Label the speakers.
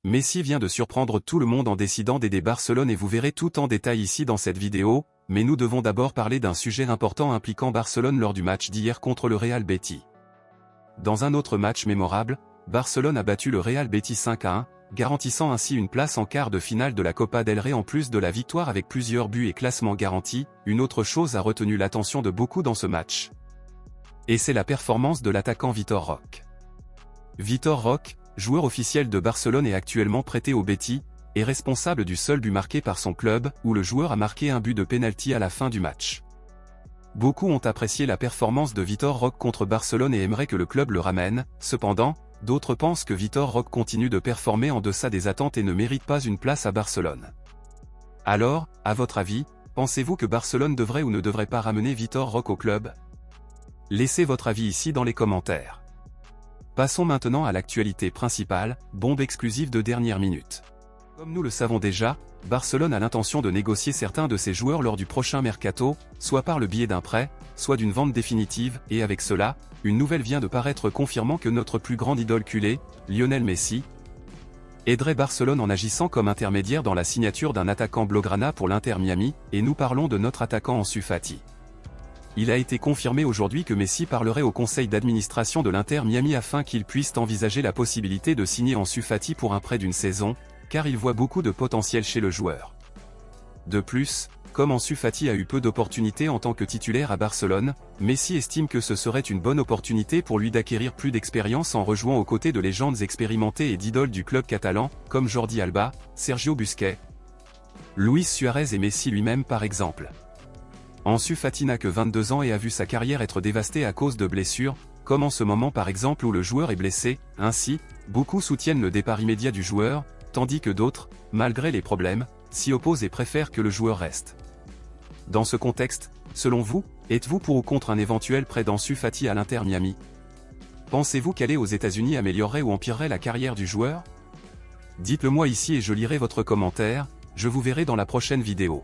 Speaker 1: Messi vient de surprendre tout le monde en décidant d'aider Barcelone et vous verrez tout en détail ici dans cette vidéo, mais nous devons d'abord parler d'un sujet important impliquant Barcelone lors du match d'hier contre le Real Betis. Dans un autre match mémorable, Barcelone a battu le Real Betis 5-1, garantissant ainsi une place en quart de finale de la Copa del Rey en plus de la victoire avec plusieurs buts et classement garanti. Une autre chose a retenu l'attention de beaucoup dans ce match. Et c'est la performance de l'attaquant Vitor Roque. Vitor Roque, joueur officiel de Barcelone et actuellement prêté au Betis, est responsable du seul but marqué par son club, où le joueur a marqué un but de pénalty à la fin du match. Beaucoup ont apprécié la performance de Vitor Roque contre Barcelone et aimeraient que le club le ramène, cependant, d'autres pensent que Vitor Roque continue de performer en deçà des attentes et ne mérite pas une place à Barcelone. Alors, à votre avis, pensez-vous que Barcelone devrait ou ne devrait pas ramener Vitor Roque au club? Laissez votre avis ici dans les commentaires. Passons maintenant à l'actualité principale, bombe exclusive de dernière minute. Comme nous le savons déjà, Barcelone a l'intention de négocier certains de ses joueurs lors du prochain mercato, soit par le biais d'un prêt, soit d'une vente définitive, et avec cela, une nouvelle vient de paraître confirmant que notre plus grande idole culée, Lionel Messi, aiderait Barcelone en agissant comme intermédiaire dans la signature d'un attaquant blaugrana pour l'Inter Miami, et nous parlons de notre attaquant Ansu Fati. Il a été confirmé aujourd'hui que Messi parlerait au conseil d'administration de l'Inter Miami afin qu'ils puissent envisager la possibilité de signer Ansu Fati pour un prêt d'une saison, car il voit beaucoup de potentiel chez le joueur. De plus, comme Ansu Fati a eu peu d'opportunités en tant que titulaire à Barcelone, Messi estime que ce serait une bonne opportunité pour lui d'acquérir plus d'expérience en rejoignant aux côtés de légendes expérimentées et d'idoles du club catalan, comme Jordi Alba, Sergio Busquets, Luis Suarez et Messi lui-même par exemple. Ansu Fati n'a que 22 ans et a vu sa carrière être dévastée à cause de blessures, comme en ce moment par exemple où le joueur est blessé. Ainsi, beaucoup soutiennent le départ immédiat du joueur, tandis que d'autres, malgré les problèmes, s'y opposent et préfèrent que le joueur reste. Dans ce contexte, selon vous, êtes-vous pour ou contre un éventuel prêt d'Ansu Fati à l'Inter Miami? Pensez-vous qu'aller aux États-Unis améliorerait ou empirerait la carrière du joueur? Dites-le moi ici et je lirai votre commentaire, je vous verrai dans la prochaine vidéo.